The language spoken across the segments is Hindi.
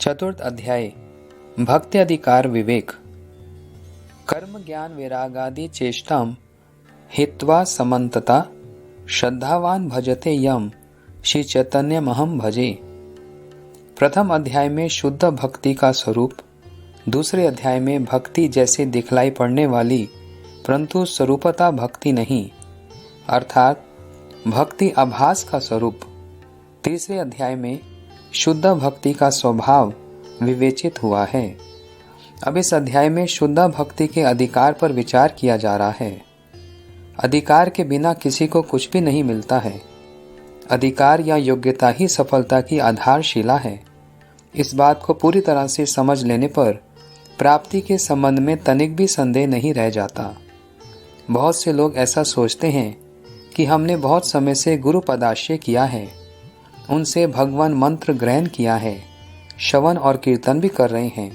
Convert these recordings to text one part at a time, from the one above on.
चतुर्थ अध्याय भक्ति अधिकार विवेक। कर्म ज्ञान वैरागादि चेष्टाम हित्वा समन्तता श्रद्धावान भजते यम श्री चैतन्यमहं भजे। प्रथम अध्याय में शुद्ध भक्ति का स्वरूप, दूसरे अध्याय में भक्ति जैसे दिखलाई पड़ने वाली परंतु स्वरूपता भक्ति नहीं अर्थात भक्ति आभास का स्वरूप, तीसरे अध्याय में शुद्ध भक्ति का स्वभाव विवेचित हुआ है। अब इस अध्याय में शुद्ध भक्ति के अधिकार पर विचार किया जा रहा है। अधिकार के बिना किसी को कुछ भी नहीं मिलता है। अधिकार या योग्यता ही सफलता की आधारशिला है। इस बात को पूरी तरह से समझ लेने पर प्राप्ति के संबंध में तनिक भी संदेह नहीं रह जाता। बहुत से लोग ऐसा सोचते हैं कि हमने बहुत समय से गुरु पदाश्रय किया है, उनसे भगवान मंत्र ग्रहण किया है, श्रवण और कीर्तन भी कर रहे हैं,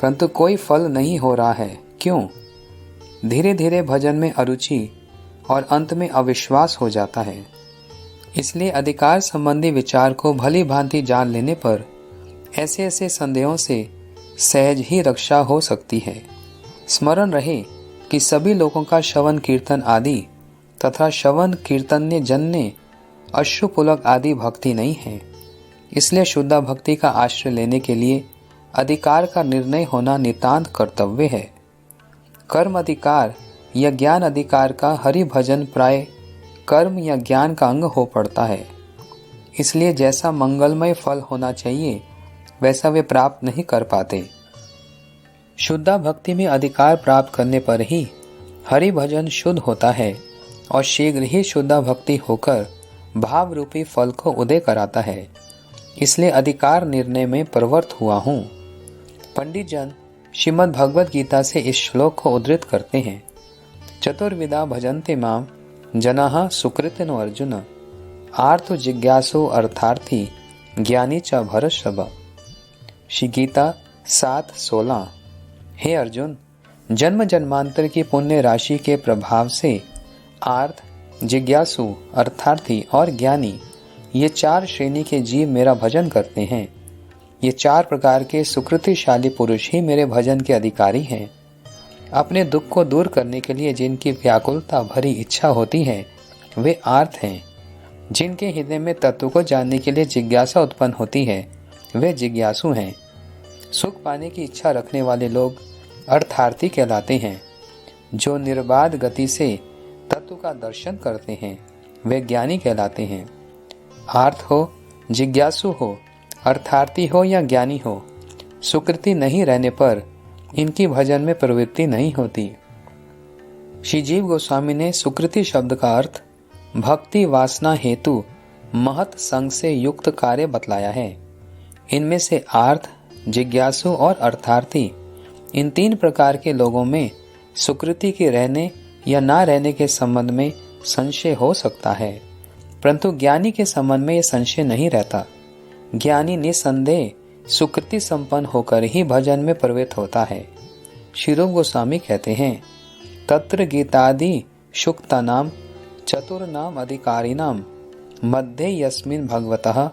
परंतु कोई फल नहीं हो रहा है। क्यों? धीरे धीरे भजन में अरुचि और अंत में अविश्वास हो जाता है। इसलिए अधिकार संबंधी विचार को भली भांति जान लेने पर ऐसे ऐसे संदेहों से सहज ही रक्षा हो सकती है। स्मरण रहे कि सभी लोगों का श्रवण कीर्तन आदि तथा श्रवण कीर्तन्य जन्य अश्रुपुलक आदि भक्ति नहीं है। इसलिए शुद्ध भक्ति का आश्रय लेने के लिए अधिकार का निर्णय होना नितांत कर्तव्य है। कर्म अधिकार या ज्ञान अधिकार का हरि भजन प्राय कर्म या ज्ञान का अंग हो पड़ता है। इसलिए जैसा मंगलमय फल होना चाहिए वैसा वे प्राप्त नहीं कर पाते। शुद्ध भक्ति में अधिकार प्राप्त करने पर ही हरि भजन शुद्ध होता है और शीघ्र ही शुद्ध भक्ति होकर भाव रूपी फल को उदय कराता है। इसलिए अधिकार निर्णय में प्रवृत्त हुआ हूँ। पंडित जन श्रीमद् भगवद गीता से इस श्लोक को उद्धृत करते हैं। चतुर्विधा भजन्ते माम जनाः सुकृतिनो अर्जुन आर्तो जिज्ञासु अर्थार्थी ज्ञानी च भरतर्षभ। श्री गीता 7:16। हे अर्जुन, जन्म जन्मांतर की पुण्य राशि के प्रभाव से आर्त, जिज्ञासु, अर्थार्थी और ज्ञानी ये 4 श्रेणी के जीव मेरा भजन करते हैं। ये 4 प्रकार के सुकृतिशाली पुरुष ही मेरे भजन के अधिकारी हैं। अपने दुख को दूर करने के लिए जिनकी व्याकुलता भरी इच्छा होती है वे आर्त हैं। जिनके हृदय में तत्व को जानने के लिए जिज्ञासा उत्पन्न होती है वे जिज्ञासु हैं। सुख पाने की इच्छा रखने वाले लोग अर्थार्थी कहलाते हैं। जो निर्बाध गति से तत्व का दर्शन करते हैं वे ज्ञानी कहलाते हैं। आर्त हो, जिज्ञासु हो, अर्थार्थी हो या ज्ञानी हो, सुकृति नहीं रहने पर इनकी भजन में प्रवृत्ति नहीं होती। श्री जीव गोस्वामी ने सुकृति शब्द का अर्थ भक्ति वासना हेतु महत संग से युक्त कार्य बतलाया है। इनमें से आर्त, जिज्ञासु और अर्थार्थी इन 3 प्रकार के लोगों में सुकृति के रहने या ना रहने के संबंध में संशय हो सकता है, परंतु ज्ञानी के संबंध में यह संशय नहीं रहता। ज्ञानी निसंदेह सुकृति संपन्न होकर ही भजन में प्रवृत्त होता है। श्री रूप गोस्वामी कहते हैं, तत्र गीतादि शुक्तानाम चतुर्नाम अधिकारिणाम मध्ये यस्मिन् भगवतः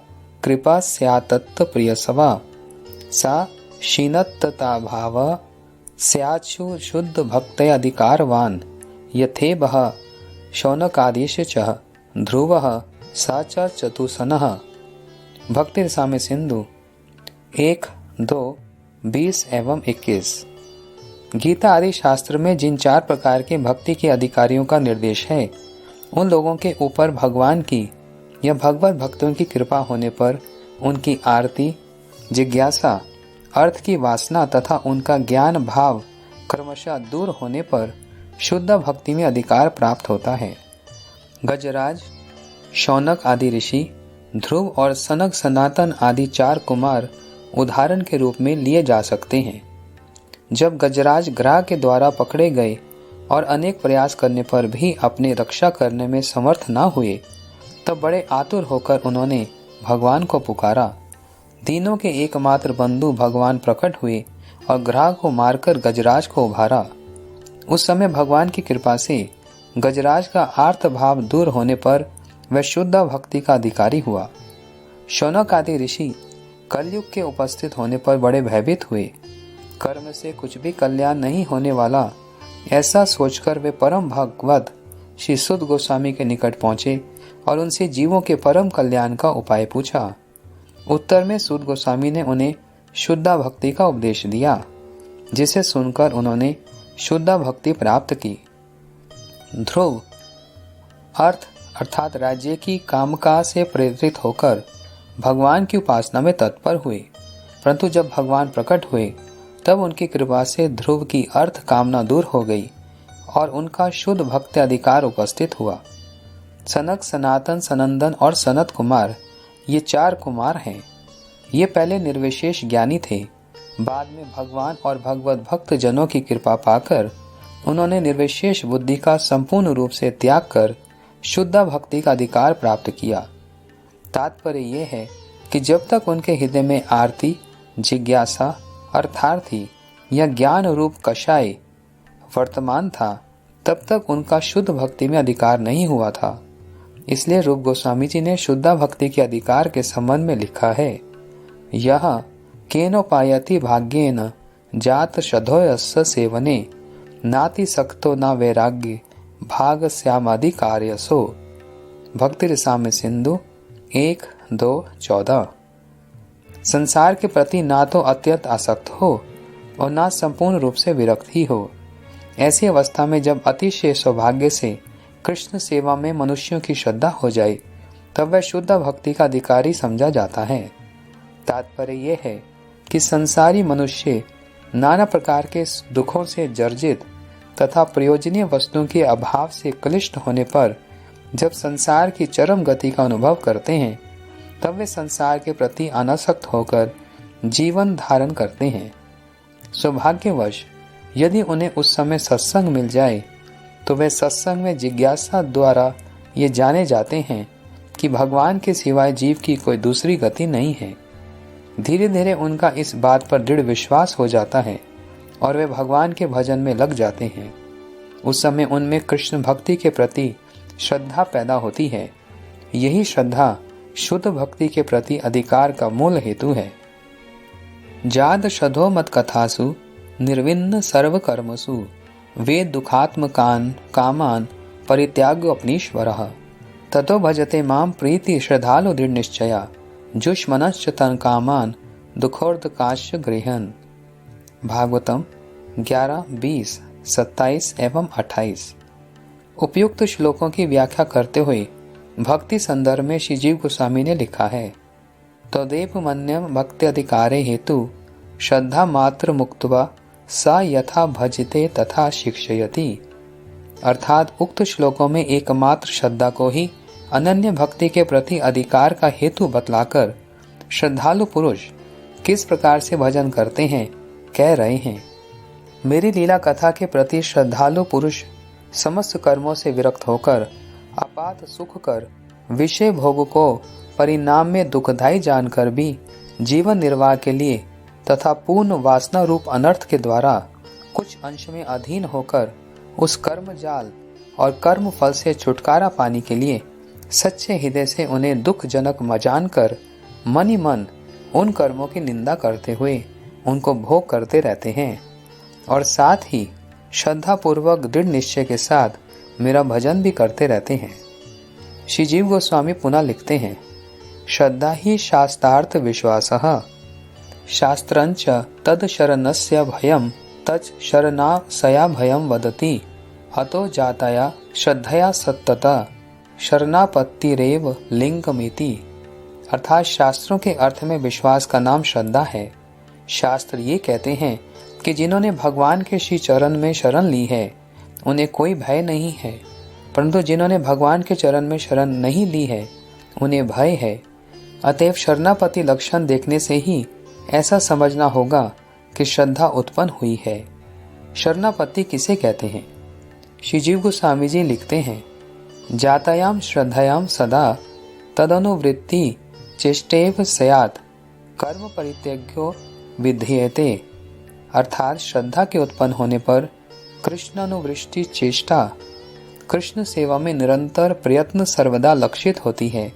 कृपा स्यात्तत् प्रियसवा सा क्षीणत्तता भाव स्याच्छु शुद्ध भक्तय अधिकारवान यथेबः शौनकादिश च ध्रुवः सा च चतुसनः। भक्ति रसामृत सिंधु 1, 2, 20 एवं 21। गीता आदि शास्त्र में जिन 4 प्रकार के भक्ति के अधिकारियों का निर्देश है उन लोगों के ऊपर भगवान की या भगवत भक्तों की कृपा होने पर उनकी आरती, जिज्ञासा, अर्थ की वासना तथा उनका ज्ञान भाव क्रमशः दूर होने पर शुद्ध भक्ति में अधिकार प्राप्त होता है। गजराज, शौनक आदि ऋषि, ध्रुव और सनक सनातन आदि 4 कुमार उदाहरण के रूप में लिए जा सकते हैं। जब गजराज ग्रह के द्वारा पकड़े गए और अनेक प्रयास करने पर भी अपनी रक्षा करने में समर्थ न हुए तब बड़े आतुर होकर उन्होंने भगवान को पुकारा। तीनों के एकमात्र बंधु भगवान प्रकट हुए और ग्रह को मारकर गजराज को उभारा। उस समय भगवान की कृपा से गजराज का आर्त भाव दूर होने पर वह शुद्ध भक्ति का अधिकारी हुआ। शौनक आदि ऋषि कलयुग के उपस्थित होने पर बड़े भयभीत हुए। कर्म से कुछ भी कल्याण नहीं होने वाला, ऐसा सोचकर वे परम भगवत श्री सुद गोस्वामी के निकट पहुंचे और उनसे जीवों के परम कल्याण का उपाय पूछा। उत्तर में सुद गोस्वामी ने उन्हें शुद्धा भक्ति का उपदेश दिया, जिसे सुनकर उन्होंने शुद्धा भक्ति प्राप्त की। ध्रुव अर्थात राज्य की कामका से प्रेरित होकर भगवान की उपासना में तत्पर हुए, परंतु जब भगवान प्रकट हुए तब उनकी कृपा से ध्रुव की अर्थ कामना दूर हो गई और उनका शुद्ध भक्ति अधिकार उपस्थित हुआ। सनक, सनातन, सनंदन और सनत कुमार, ये 4 कुमार हैं। ये पहले निर्विशेष ज्ञानी थे। बाद में भगवान और भगवत भक्त जनों की कृपा पाकर उन्होंने निर्विशेष बुद्धि का संपूर्ण रूप से त्याग कर शुद्ध भक्ति का अधिकार प्राप्त किया। तात्पर्य यह है कि जब तक उनके हृदय में आरती, जिज्ञासा, अर्थार्थी या ज्ञान रूप कषाय वर्तमान था, तब तक उनका शुद्ध भक्ति में अधिकार नहीं हुआ था। इसलिए रूप गोस्वामी जी ने शुद्ध भक्ति के अधिकार के संबंध में लिखा है, यह केनोपायति भाग्येन जात शधोयस्य सेवने नाति सक्तो न वैराग्य भाग श्यामाधिकार्यसो। भक्ति रसामृत सिंधु 1-2-14। संसार के प्रति ना तो अत्यंत आसक्त हो और ना संपूर्ण रूप से विरक्त ही हो। ऐसी अवस्था में जब अतिशय सौभाग्य से कृष्ण सेवा में मनुष्यों की श्रद्धा हो जाए, तब वह शुद्ध भक्ति का अधिकारी समझा जाता है। तात्पर्य यह है कि संसारी मनुष्य नाना प्रकार के दुखों से जर्जित तथा प्रयोजनीय वस्तुओं के अभाव से क्लिष्ट होने पर जब संसार की चरम गति का अनुभव करते हैं, तब वे संसार के प्रति अनासक्त होकर जीवन धारण करते हैं। सौभाग्यवश यदि उन्हें उस समय सत्संग मिल जाए तो वे सत्संग में जिज्ञासा द्वारा ये जाने जाते हैं कि भगवान के सिवाय जीव की कोई दूसरी गति नहीं है। धीरे धीरे उनका इस बात पर दृढ़ विश्वास हो जाता है और वे भगवान के भजन में लग जाते हैं। उस समय उनमें कृष्ण भक्ति के प्रति श्रद्धा पैदा होती है। यही श्रद्धा शुद्ध भक्ति के प्रति अधिकार का मूल हेतु है। जाद शधो मत कथासु निर्विन्न सर्व कर्मसु वे दुखात्मकान कामान परित्याग अपनीश्वरः ततो भजते माम प्रीति श्रद्धालु दृढ़ निश्चया जुष्मनश्च तन कामान दुखोर्दकाश्च गृहन्। भागवतम 11, 20, 27 एवं 28। उपयुक्त श्लोकों की व्याख्या करते हुए भक्ति संदर्भ में श्री जीव गोस्वामी ने लिखा है, तदेव मन्यम भक्ति अधिकारे हेतु श्रद्धा मात्र मुक्त्वा सा यथा भजते तथा शिक्षयति। अर्थात उक्त श्लोकों में एकमात्र श्रद्धा को ही अनन्य भक्ति के प्रति अधिकार का हेतु बतलाकर श्रद्धालु पुरुष किस प्रकार से भजन करते हैं कह रहे हैं। मेरी लीला कथा के प्रति श्रद्धालु पुरुष समस्त कर्मों से विरक्त होकर अपात सुख कर विषय भोग को परिणाम में दुखदायी जानकर भी जीवन निर्वाह के लिए तथा पूर्ण वासना रूप अनर्थ के द्वारा कुछ अंश में अधीन होकर उस कर्म जाल और कर्म फल से छुटकारा पाने के लिए सच्चे हृदय से उन्हें दुखजनक मजान कर मन ही मन उन कर्मों की निंदा करते हुए उनको भोग करते रहते हैं और साथ ही श्रद्धा पूर्वक दृढ़ निश्चय के साथ मेरा भजन भी करते रहते हैं। श्री जीव गोस्वामी पुनः लिखते हैं, श्रद्धा ही शास्त्रार्थ विश्वासः शास्त्रंच तद शरणस्य भयम तच शरणासया भयम वदति अतो जाताया श्रद्धया सत्तता शरणापत्तिरेव लिंगमिति। अर्थात शास्त्रों के अर्थ में विश्वास का नाम श्रद्धा है। शास्त्र ये कहते हैं कि जिन्होंने भगवान के श्री चरण में शरण ली है उन्हें कोई भय नहीं है, परंतु जिन्होंने भगवान के चरण में शरण नहीं ली है उन्हें भय है। अतएव शरणापति लक्षण देखने से ही ऐसा समझना होगा कि श्रद्धा उत्पन्न हुई है। शरणापति किसे कहते हैं? श्री जीव गोस्वामी जी लिखते हैं, जातायाम श्रद्धायाम सदा तदनुवृत्ति चेष्टेव स्यात् कर्म परित्यज्यो विधीयते। अर्थात श्रद्धा के उत्पन्न होने पर कृष्णानुवृष्टि चेष्टा कृष्ण सेवा में निरंतर प्रयत्न सर्वदा लक्षित होती है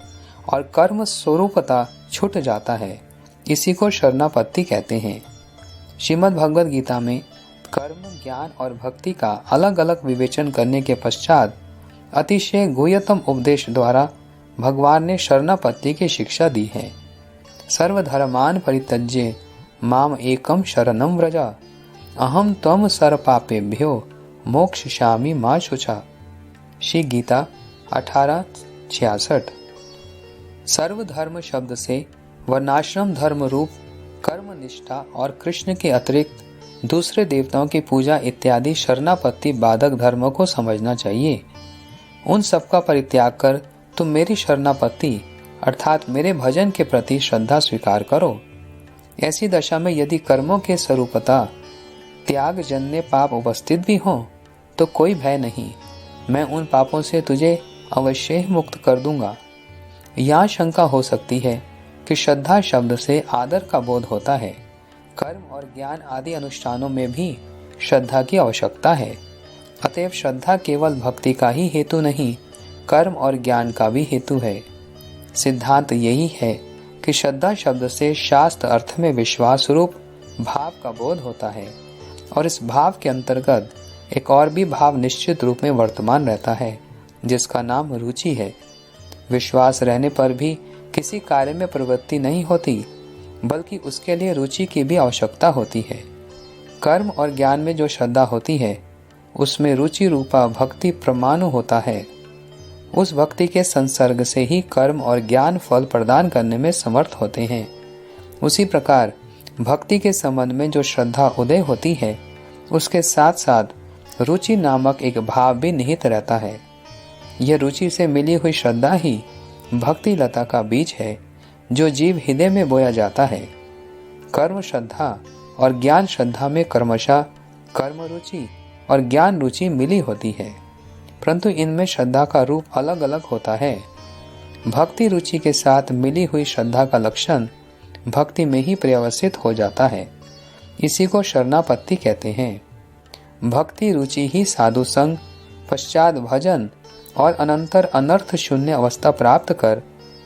और कर्म स्वरूपता छूट जाता है। इसी को शरणापत्ति कहते हैं। श्रीमद् भगवद गीता में कर्म, ज्ञान और भक्ति का अलग अलग विवेचन करने के पश्चात अतिशय गुह्यतम उपदेश द्वारा भगवान ने शरणापत्ति की शिक्षा दी है। सर्वधर्मान् परित्यज्य माम एकम शरणं व्रज, अहम त्वं सर्वपापेभ्यो मोक्षयिष्यामि मा शुचा। श्री गीता 18:66। सर्वधर्म शब्द से वर्णाश्रम धर्म रूप कर्म निष्ठा और कृष्ण के अतिरिक्त दूसरे देवताओं की पूजा इत्यादि शरणापत्ति बाधक धर्मों को समझना चाहिए। उन सबका परित्याग कर तुम मेरी शरणापत्ति अर्थात मेरे भजन के प्रति श्रद्धा स्वीकार करो। ऐसी दशा में यदि कर्मों के स्वरूपतः त्याग जन्य पाप उपस्थित भी हों तो कोई भय नहीं, मैं उन पापों से तुझे अवश्य ही मुक्त कर दूंगा। यहाँ शंका हो सकती है कि श्रद्धा शब्द से आदर का बोध होता है। कर्म और ज्ञान आदि अनुष्ठानों में भी श्रद्धा की आवश्यकता है। अतएव श्रद्धा केवल भक्ति का ही हेतु नहीं, कर्म और ज्ञान का भी हेतु है। सिद्धांत यही है कि श्रद्धा शब्द से शास्त्र अर्थ में विश्वास रूप भाव का बोध होता है और इस भाव के अंतर्गत एक और भी भाव निश्चित रूप में वर्तमान रहता है जिसका नाम रुचि है। विश्वास रहने पर भी किसी कार्य में प्रवृत्ति नहीं होती, बल्कि उसके लिए रुचि की भी आवश्यकता होती है। कर्म और ज्ञान में जो श्रद्धा होती है उसमें रुचि रूपा भक्ति परमाणु होता है। उस भक्ति के संसर्ग से ही कर्म और ज्ञान फल प्रदान करने में समर्थ होते हैं। उसी प्रकार भक्ति के संबंध में जो श्रद्धा उदय होती है उसके साथ साथ रुचि नामक एक भाव भी निहित रहता है। यह रुचि से मिली हुई श्रद्धा ही भक्ति लता का बीज है जो जीव हृदय में बोया जाता है। कर्म श्रद्धा और ज्ञान श्रद्धा में क्रमशः कर्म रुचि और ज्ञान रुचि मिली होती है, परंतु इनमें श्रद्धा का रूप अलग अलग होता है। भक्ति रुचि के साथ मिली हुई श्रद्धा का लक्षण भक्ति में ही पर्यवसित हो जाता है। इसी को शरणापत्ति कहते हैं। भक्ति रुचि ही साधु संग, पश्चात भजन और अनंतर अनर्थ शून्य अवस्था प्राप्त कर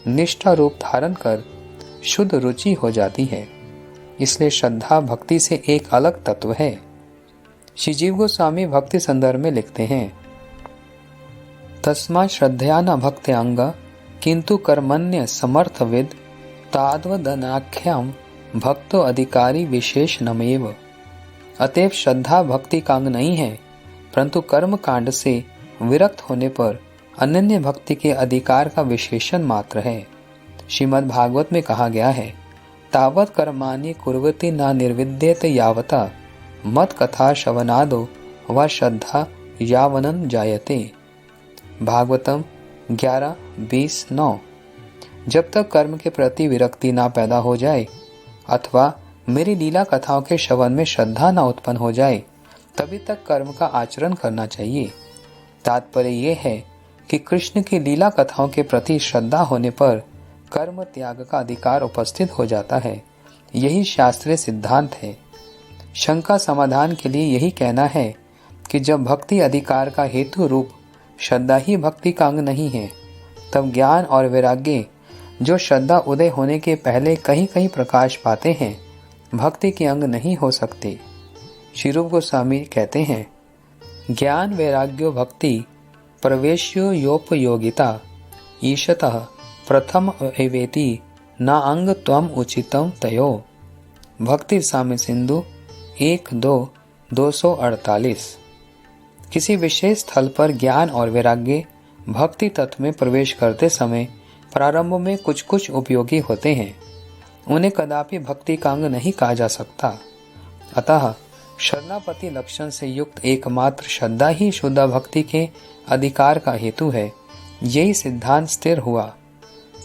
निष्ठा रूप धारण कर शुद्ध रुचि हो जाती है। इसलिए श्रद्धा भक्ति से एक अलग तत्व है। श्री जीव गोस्वामी भक्ति संदर्भ में लिखते हैं, तस्मा श्रद्धया न भक्त्यांग किंतु कर्मण्य समर्थविद ताद्वदनाख्याम भक्तो अधिकारी विशेष नमेव। अतएव श्रद्धा भक्ति का अंग नहीं है, परंतु कर्म कांड से विरक्त होने पर अनन्य भक्ति के अधिकार का विशेषण मात्र है। श्रीमद् भागवत में कहा गया है, तावत कर्माणि कुर्वति न निर्विद्येत यावता मत कथा श्रवणादो व श्रद्धा यावनन जायते। भागवतम 11:20-9। जब तक कर्म के प्रति विरक्ति ना पैदा हो जाए अथवा मेरी लीला कथाओं के श्रवण में श्रद्धा ना उत्पन्न हो जाए तभी तक कर्म का आचरण करना चाहिए। तात्पर्य यह है कि कृष्ण की लीला कथाओं के प्रति श्रद्धा होने पर कर्म त्याग का अधिकार उपस्थित हो जाता है। यही शास्त्रीय सिद्धांत है। शंका समाधान के लिए यही कहना है कि जब भक्ति अधिकार का हेतु रूप श्रद्धा ही भक्ति का अंग नहीं है, तब ज्ञान और वैराग्य जो श्रद्धा उदय होने के पहले कहीं कहीं प्रकाश पाते हैं, भक्ति के अंग नहीं हो सकते। श्री रूप गोस्वामी कहते हैं, ज्ञान वैराग्यो भक्ति प्रवेश्यो योपयोगिता ईशतः प्रथम एवेति न अंग त्वम उचितम तयो। भक्ति साम्य सिंधु 1-2-248। किसी विशेष स्थल पर ज्ञान और वैराग्य भक्ति तत्व में प्रवेश करते समय प्रारंभ में कुछ कुछ उपयोगी होते हैं, उन्हें कदापि भक्ति का अंग नहीं कहा जा सकता। अतः शरणापति लक्षण से युक्त एकमात्र श्रद्धा ही शुद्ध भक्ति के अधिकार का हेतु है। यही सिद्धांत स्थिर हुआ।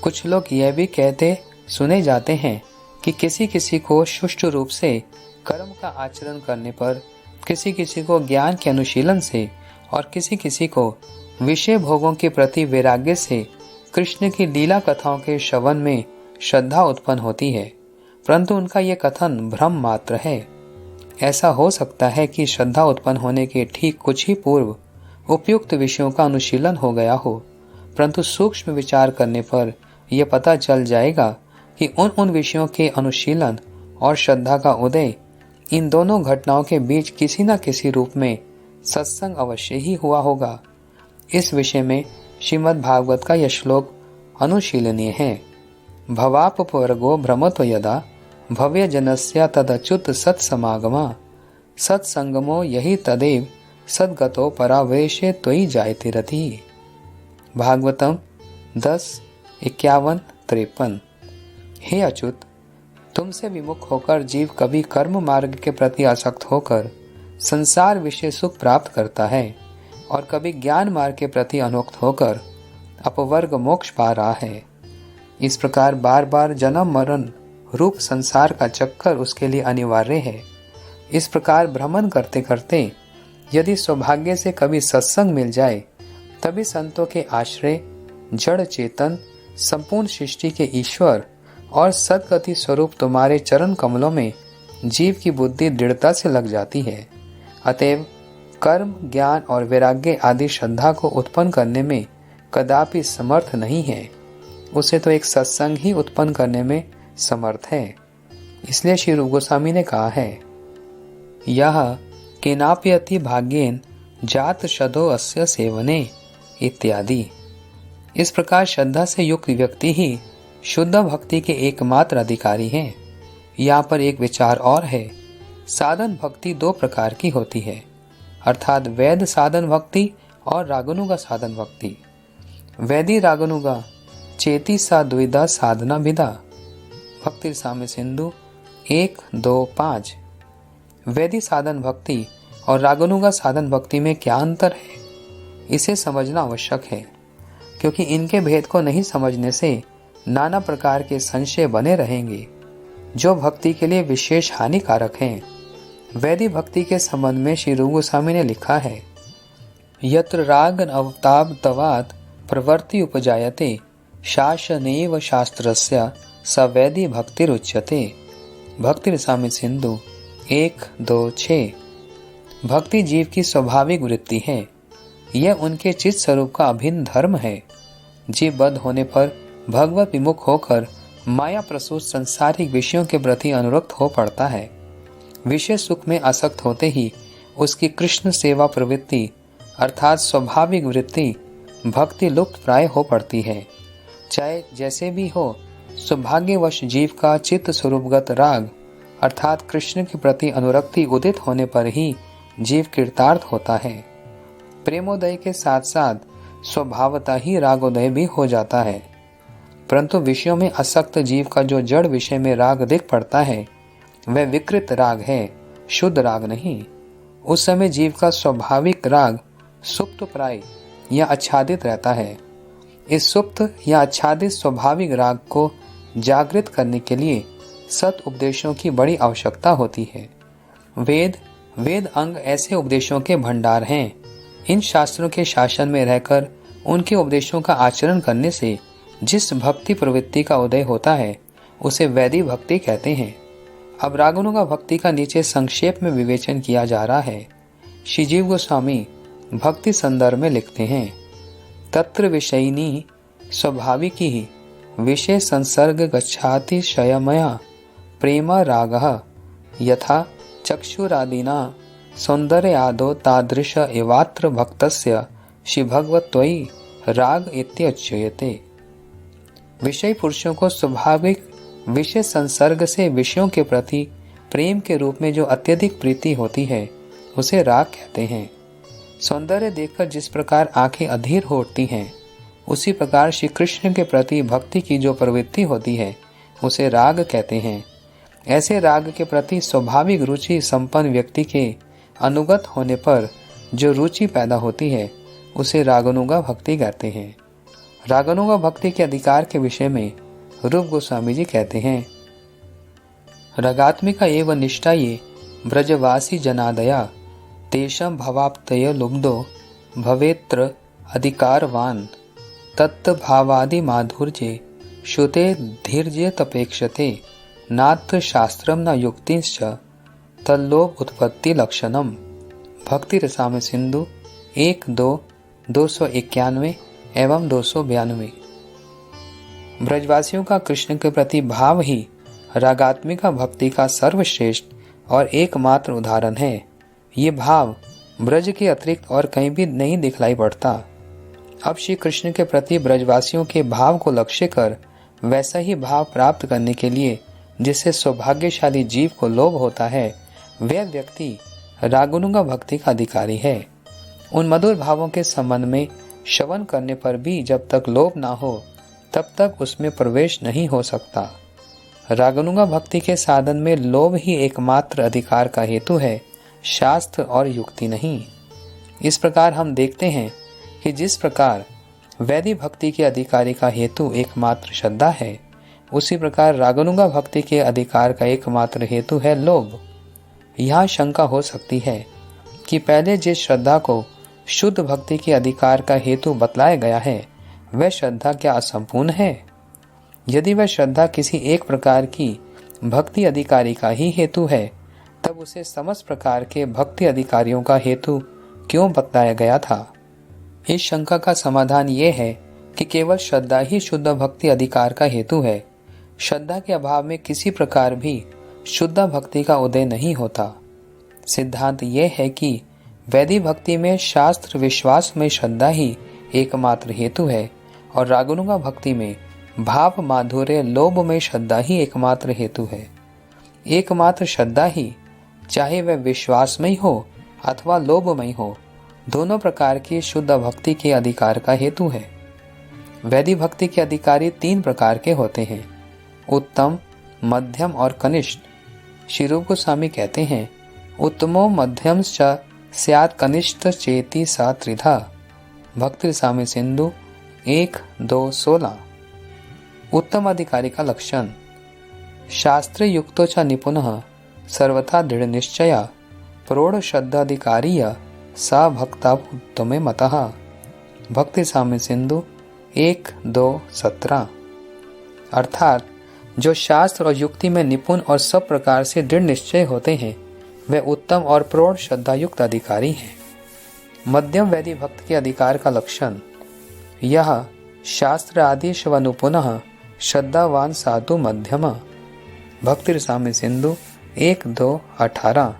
कुछ लोग यह भी कहते सुने जाते हैं कि किसी किसी को सुष्ठु रूप से कर्म का आचरण करने पर, किसी किसी को ज्ञान के अनुशीलन से और किसी किसी को विषय भोगों के प्रति वैराग्य से कृष्ण की लीला कथाओं के श्रवण में श्रद्धा उत्पन्न होती है, परंतु उनका यह कथन भ्रम मात्र है। ऐसा हो सकता है कि श्रद्धा उत्पन्न होने के ठीक कुछ ही पूर्व उपयुक्त विषयों का अनुशीलन हो गया हो, परंतु सूक्ष्म विचार करने पर यह पता चल जाएगा कि कि उन विषयों के अनुशीलन और श्रद्धा का उदय, इन दोनों घटनाओं के बीच किसी न किसी रूप में सत्संग अवश्य ही हुआ होगा। इस विषय में श्रीमद् भागवत का यह श्लोक अनुशीलनीय है। भवापवर्गो भ्रमतो यदा भव्य जनस्य तदच्युत सत्समागमा सत्संगमो यही तदेव सद्गतो परावेशे त्वयि जायते रति। भागवतम 10:51-53। हे अच्युत, तुमसे विमुख होकर जीव कभी कर्म मार्ग के प्रति आसक्त होकर संसार विषय सुख प्राप्त करता है और कभी ज्ञान मार्ग के प्रति अनुक्त होकर अपवर्ग मोक्ष पा रहा है। इस प्रकार बार बार जन्म मरण रूप संसार का चक्कर उसके लिए अनिवार्य है। इस प्रकार भ्रमण करते करते यदि सौभाग्य से कभी सत्संग मिल जाए, तभी संतों के आश्रय, जड़ चेतन, संपूर्ण सृष्टि के ईश्वर और सद्गति स्वरूप तुम्हारे चरण कमलों में जीव की बुद्धि दृढ़ता से लग जाती है। अतएव कर्म, ज्ञान और वैराग्य आदि श्रद्धा को उत्पन्न करने में कदापि समर्थ नहीं है। उसे तो एक सत्संग ही उत्पन्न करने में समर्थ है। इसलिए श्री रूप गोस्वामी ने कहा है, यह केनापि अति भाग्येन जात शदो अस्य सेवने इत्यादि। इस प्रकार श्रद्धा से युक्त व्यक्ति ही शुद्ध भक्ति के एकमात्र अधिकारी हैं। यहाँ पर एक विचार और है। साधन भक्ति दो प्रकार की होती है, अर्थात वैध साधन भक्ति और रागनुगा साधन भक्ति। वैदी रागनुगा चेती सा द्विधा साधना विदा। भक्ति रसामृत सिंधु 1-2-5। वैदी साधन भक्ति और रागनुगा साधन भक्ति में क्या अंतर है, इसे समझना आवश्यक है, क्योंकि इनके भेद को नहीं समझने से नाना प्रकार के संशय बने रहेंगे जो भक्ति के लिए विशेष हानिकारक हैं। वैदी भक्ति के संबंध में श्री रूप गोस्वामी ने लिखा है, यत्र राग अवताप्तवात् प्रवृत्ति उपजायते शासनेव शास्त्रस्य स वैदी भक्तिरुच्यते। भक्ति रसामृत सिंधु 1-2-6। भक्ति जीव की स्वाभाविक वृत्ति है। यह उनके चित्त स्वरूप का अभिन्न धर्म है। जीव बद्ध होने पर भगवत विमुख होकर माया प्रसूत सांसारिक विषयों के प्रति अनुरक्त हो पड़ता है। विषय सुख में आसक्त होते ही उसकी कृष्ण सेवा प्रवृत्ति अर्थात स्वाभाविक वृत्ति भक्ति लुप्त प्राय हो पड़ती है। चाहे जैसे भी हो, सौभाग्यवश जीव का चित्त स्वरूपगत राग अर्थात कृष्ण के प्रति अनुरक्ति उदित होने पर ही जीव कृतार्थ होता है। प्रेमोदय के साथ साथ स्वभावतः ही रागोदय भी हो जाता है, परंतु विषयों में आसक्त जीव का जो जड़ विषय में राग दिख पड़ता है वह विकृत राग है, शुद्ध राग नहीं। उस समय जीव का स्वाभाविक राग सुप्त प्राय या आच्छादित रहता है। इस सुप्त या आच्छादित स्वाभाविक राग को जागृत करने के लिए सत उपदेशों की बड़ी आवश्यकता होती है। वेद अंग ऐसे उपदेशों के भंडार हैं। इन शास्त्रों के शासन में रहकर उनके उपदेशों का आचरण करने से जिस भक्ति प्रवृत्ति का उदय होता है उसे वैदी भक्ति कहते हैं। अब रागनुगा भक्ति का नीचे संक्षेप में विवेचन किया जा रहा है। श्री जीव गोस्वामी भक्ति संदर्भ में लिखते हैं, तत्र विषयिनी स्वाभाविकी ही विषय संसर्ग गच्छाति क्षयमया प्रेम रागः यथा चक्षुरादिना सौंदर्य आदो तादृश एवात्र भक्तस्य श्री भगवत्वयि राग इत्युच्यते। विषय पुरुषों को स्वाभाविक विषय संसर्ग से विषयों के प्रति प्रेम के रूप में जो अत्यधिक प्रीति होती है उसे राग कहते हैं। सौंदर्य देखकर जिस प्रकार आंखें अधीर हो उठती हैं, उसी प्रकार श्री कृष्ण के प्रति भक्ति की जो प्रवृत्ति होती है उसे राग कहते हैं। ऐसे राग के प्रति स्वाभाविक रुचि संपन्न व्यक्ति के अनुगत होने पर जो रुचि पैदा होती है उसे रागनुगा भक्ति कहते हैं। रागनुगा भक्ति के अधिकार के विषय में रूप गोस्वामी जी कहते हैं, रगात्मिका एवं निष्ठा ये ब्रजवासी जनादया तेषां भवाप्तय लुब्धो भवेत्र अधिकारवान तत्त भावादि माधुर्ये श्रुते धीर्ये तपेक्षते नात्र शास्त्रम न युक्तिश्च तल्लोभ उत्पत्ति लक्षणम। भक्ति रसामृत सिंधु 1-2 291 एवं 292। ब्रजवासियों का कृष्ण के प्रति भाव ही रागात्मिका भक्ति का सर्वश्रेष्ठ और एकमात्र उदाहरण है। ये भाव ब्रज के अतिरिक्त और कहीं भी नहीं दिखलाई पड़ता। अब श्री कृष्ण के प्रति ब्रजवासियों के भाव को लक्ष्य कर वैसा ही भाव प्राप्त करने के लिए जिससे सौभाग्यशाली जीव को लोभ होता है, वह व्यक्ति रागनुगा भक्ति का अधिकारी है। उन मधुर भावों के संबंध में श्रवण करने पर भी जब तक लोभ ना हो तब तक उसमें प्रवेश नहीं हो सकता। रागनुगा भक्ति के साधन में लोभ ही एकमात्र अधिकार का हेतु है, शास्त्र और युक्ति नहीं। इस प्रकार हम देखते हैं कि जिस प्रकार वैदिक भक्ति के अधिकारी का हेतु एकमात्र श्रद्धा है, उसी प्रकार रागनुगा भक्ति के अधिकार का एकमात्र हेतु है लोभ। यहाँ शंका हो सकती है कि पहले जिस श्रद्धा को शुद्ध भक्ति के अधिकार का हेतु बतलाया गया है, वह श्रद्धा क्या असंपूर्ण है? यदि वह श्रद्धा किसी एक प्रकार की भक्ति अधिकारी का ही हेतु है, तब उसे समस्त प्रकार के भक्ति अधिकारियों का हेतु क्यों बतलाया गया था? इस शंका का समाधान ये है कि केवल श्रद्धा ही शुद्ध भक्ति अधिकार का हेतु है। श्रद्धा के अभाव में किसी प्रकार भी शुद्ध भक्ति का उदय नहीं होता। सिद्धांत यह है कि वैदिक भक्ति में शास्त्र विश्वास में श्रद्धा ही एकमात्र हेतु है और रागनुगा भक्ति में भाव माधुर्य लोभ में श्रद्धा ही एकमात्र हेतु है। एकमात्र श्रद्धा ही, चाहे वह विश्वासमय हो अथवा लोभमय हो, दोनों प्रकार की शुद्ध भक्ति के अधिकार का हेतु है। वैदिक भक्ति के अधिकारी 3 प्रकार के होते हैं, उत्तम, मध्यम और कनिष्ठ। श्री रूप गोस्वामी कहते हैं, उत्तमो मध्यम च स्यात् कनिष्ठ चेति सा त्रिधा। भक्ति रसामृत सिंधु 1-2-16। उत्तम अधिकारी का लक्षण, शास्त्रे युक्तो च निपुणः सर्वथा दृढ़ निश्चया प्रौढ़ श्रद्धाधिकारीय सा भक्ता उत्तमे मतः। भक्ति रसामृत सिंधु 1-2-17। अर्थात जो शास्त्र और युक्ति में निपुण और सब प्रकार से दृढ़ निश्चय होते हैं, वे उत्तम और प्रौढ़ श्रद्धायुक्त अधिकारी हैं। मध्यम वैदिक भक्त के अधिकार का लक्षण, यह शास्त्र आदि स्वनुपुनः श्रद्धावान साधु मध्यम। भक्ति रसामृत सिंधु 1-2-18।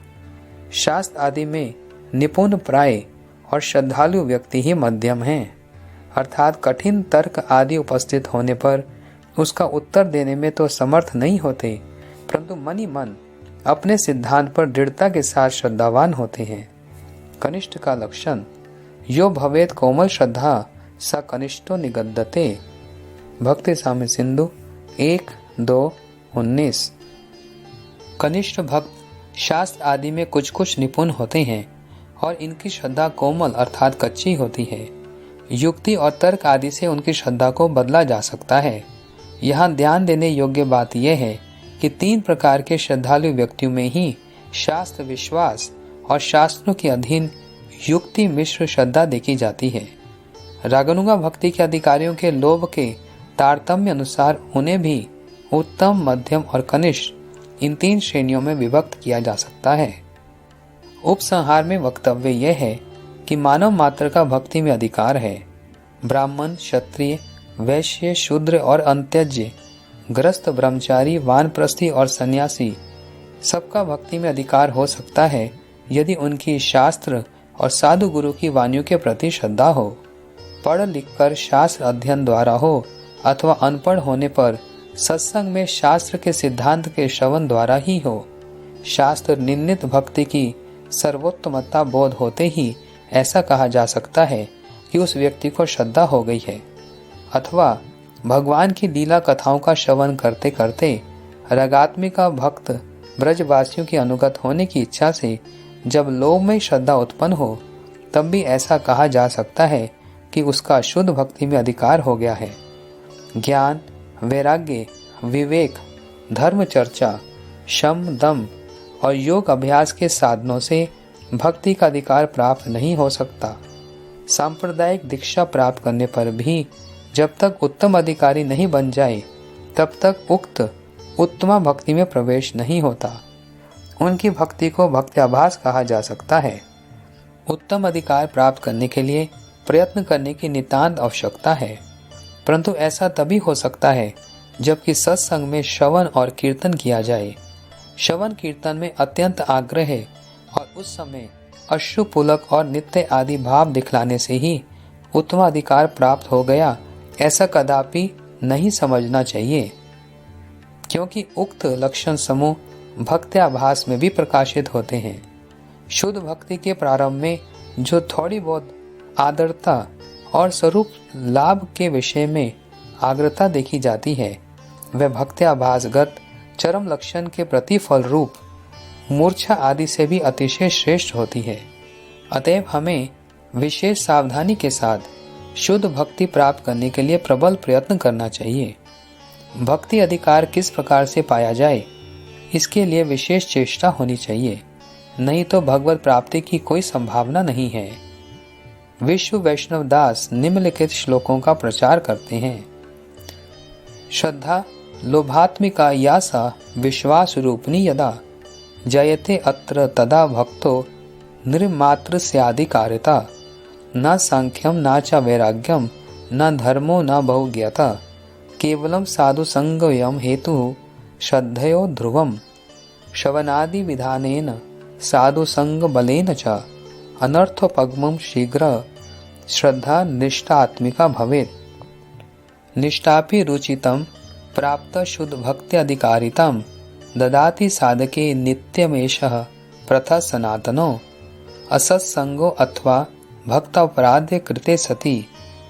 शास्त्र आदि में निपुण प्राय और श्रद्धालु व्यक्ति ही मध्यम हैं, अर्थात कठिन तर्क आदि उपस्थित होने पर उसका उत्तर देने में तो समर्थ नहीं होते, परंतु मन ही मन अपने सिद्धांत पर दृढ़ता के साथ श्रद्धावान होते हैं। कनिष्ठ का लक्षण, यो भवेत कोमल श्रद्धा स कनिष्ठो निगद्यते। भक्ति रसामृत सिंधु 1-2-19। कनिष्ठ भक्त शास्त्र आदि में कुछ कुछ निपुण होते हैं और इनकी श्रद्धा कोमल अर्थात कच्ची होती है। युक्ति और तर्क आदि से उनकी श्रद्धा को बदला जा सकता है। यहाँ ध्यान देने योग्य बात यह है कि 3 प्रकार के श्रद्धालु व्यक्तियों में ही शास्त्र विश्वास और शास्त्रों के अधीन युक्ति मिश्र श्रद्धा देखी जाती है। रागनुगा भक्ति के अधिकारियों के लोभ के तारतम्य अनुसार उन्हें भी उत्तम, मध्यम और कनिष्ठ इन 3 श्रेणियों में विभक्त किया जा सकता है। उपसंहार में वक्तव्य यह है कि मानव मात्र का भक्ति में अधिकार है। ब्राह्मण, क्षत्रिय, वैश्य, शूद्र और अंत्यज्य, गृहस्थ, ब्रह्मचारी, वानप्रस्थी और सन्यासी सबका भक्ति में अधिकार हो सकता है यदि उनकी शास्त्र और साधु गुरु की वाणियों के प्रति श्रद्धा हो। पढ़ लिखकर शास्त्र अध्ययन द्वारा हो अथवा अनपढ़ होने पर सत्संग में शास्त्र के सिद्धांत के श्रवण द्वारा ही हो। शास्त्र निर्णीत भक्ति की सर्वोत्तमता बोध होते ही ऐसा कहा जा सकता है कि उस व्यक्ति को श्रद्धा हो गई है। अथवा भगवान की लीला कथाओं का श्रवण करते करते रागात्मिका भक्त ब्रजवासियों की अनुगत होने की इच्छा से जब लोभ में श्रद्धा उत्पन्न हो, तब भी ऐसा कहा जा सकता है कि उसका शुद्ध भक्ति में अधिकार हो गया है। ज्ञान, वैराग्य, विवेक, धर्म चर्चा, शम, दम और योग अभ्यास के साधनों से भक्ति का अधिकार प्राप्त नहीं हो सकता। सांप्रदायिक दीक्षा प्राप्त करने पर भी जब तक उत्तम अधिकारी नहीं बन जाए, तब तक उक्त उत्तमा भक्ति में प्रवेश नहीं होता। उनकी भक्ति को भक्त्याभास कहा जा सकता है। उत्तम अधिकार प्राप्त करने के लिए प्रयत्न करने की नितांत आवश्यकता है। परंतु ऐसा तभी हो सकता है जबकि सत्संग में श्रवण और कीर्तन किया जाए। श्रवण कीर्तन में अत्यंत आग्रह है और उस समय अश्रुपूलक और नित्य आदि भाव दिखलाने से ही उत्तमाधिकार प्राप्त हो गया, ऐसा कदापि नहीं समझना चाहिए, क्योंकि उक्त लक्षण समूह भक्त्याभास में भी प्रकाशित होते हैं। शुद्ध भक्ति के प्रारंभ में जो थोड़ी बहुत आदरता और स्वरूप लाभ के विषय में आग्रता देखी जाती है, वह भक्त्याभासगत चरम लक्षण के प्रतिफल रूप मूर्छा आदि से भी अतिशय श्रेष्ठ होती है। अतएव हमें विशेष सावधानी के साथ शुद्ध भक्ति प्राप्त करने के लिए प्रबल प्रयत्न करना चाहिए। भक्ति अधिकार किस प्रकार से पाया जाए, इसके लिए विशेष चेष्टा होनी चाहिए, नहीं तो भगवत प्राप्ति की कोई संभावना नहीं है। विश्व वैष्णव दास निम्नलिखित श्लोकों का प्रचार करते हैं। श्रद्धा लोभात्मिका या सा विश्वास रूपनी यदा जयते अत्र तदा भक्तो निर्मात्र स्याधिकारिता न सांख्यम न च वैराग्यम न धर्मो न बहुज्ञता केवलम साधु संगयम हेतु श्रद्धयो ध्रुवम श्रवणादि विधानेन साधु संग बलेन च अनर्थोपगमं शीघ्र श्रद्धा निष्ठात्मिका भवेत्। निष्ठापि रुचितं प्राप्त शुद्ध भक्ति अधिकारितं ददाति साधके नित्यमेषः प्रथा सनातनो असत्संगो अथवा भक्तापराधे कृते सति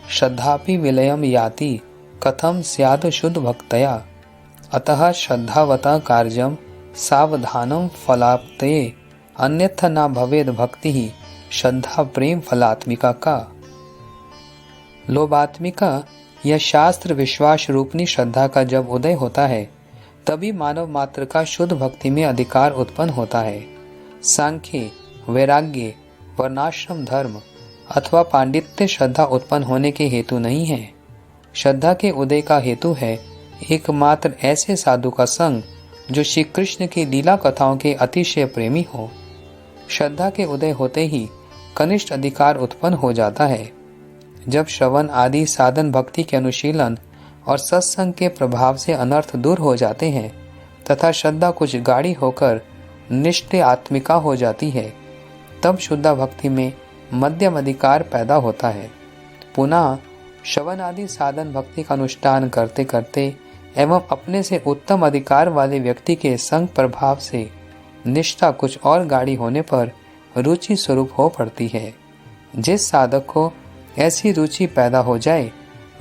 श्रद्धापि विलयं याति कथम स्यात् शुद्ध भक्तया। अतः श्रद्धावता कार्यं सावधानं फलाप्तये अन्यथा न भवेद भक्ति श्रद्धा प्रेम फलात्मिका का। लोभात्मिका या शास्त्र विश्वास रूपनी श्रद्धा का जब उदय होता है, तभी मानव मात्र का शुद्ध भक्ति में अधिकार उत्पन्न होता है। सांख्य वैराग्य वर्णाश्रम धर्म अथवा पांडित्य श्रद्धा उत्पन्न होने के हेतु नहीं है। श्रद्धा के उदय का हेतु है एकमात्र ऐसे साधु का संग जो श्री कृष्ण की लीला कथाओं के अतिशय प्रेमी हो। श्रद्धा के उदय होते ही कनिष्ठ अधिकार उत्पन्न हो जाता है। जब श्रवण आदि साधन भक्ति के अनुशीलन और सत्संग के प्रभाव से अनर्थ दूर हो जाते हैं तथा श्रद्धा कुछ गाढ़ी होकर निष्ठ आत्मिका हो जाती है, तब शुद्ध भक्ति में मध्यम अधिकार पैदा होता है। पुनः श्रवण आदि साधन भक्ति का अनुष्ठान करते करते एवं अपने से उत्तम अधिकार वाले व्यक्ति के संग प्रभाव से निष्ठा कुछ और गाढ़ी होने पर रुचि स्वरूप हो पड़ती है। जिस साधक को ऐसी रुचि पैदा हो जाए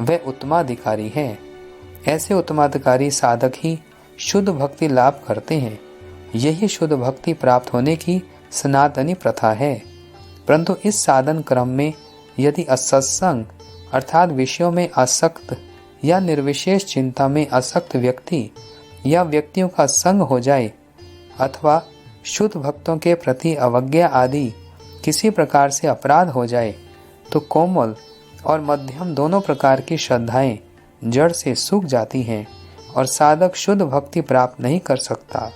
वह उत्तमाधिकारी है। ऐसे उत्तमाधिकारी साधक ही शुद्ध भक्ति लाभ करते हैं। यही शुद्ध भक्ति प्राप्त होने की सनातनी प्रथा है। परंतु इस साधन क्रम में यदि असत्संग अर्थात विषयों में आसक्त या निर्विशेष चिंता में आसक्त व्यक्ति या व्यक्तियों का संग हो जाए अथवा शुद्ध भक्तों के प्रति अवज्ञा आदि किसी प्रकार से अपराध हो जाए, तो कोमल और मध्यम दोनों प्रकार की श्रद्धाएं जड़ से सूख जाती हैं और साधक शुद्ध भक्ति प्राप्त नहीं कर सकता।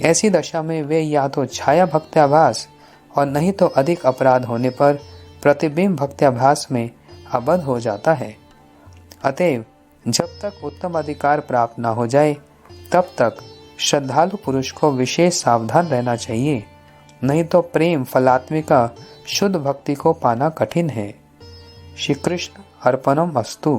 ऐसी दशा में वे या तो छाया भक्त्याभास और नहीं तो अधिक अपराध होने पर प्रतिबिंब भक्त्याभास में आबद्ध हो जाता है। अतएव जब तक उत्तम अधिकार प्राप्त न हो जाए तब तक श्रद्धालु पुरुष को विशेष सावधान रहना चाहिए, नहीं तो प्रेम फलात्मिका शुद्ध भक्ति को पाना कठिन है। श्री कृष्ण अर्पणम अस्तु।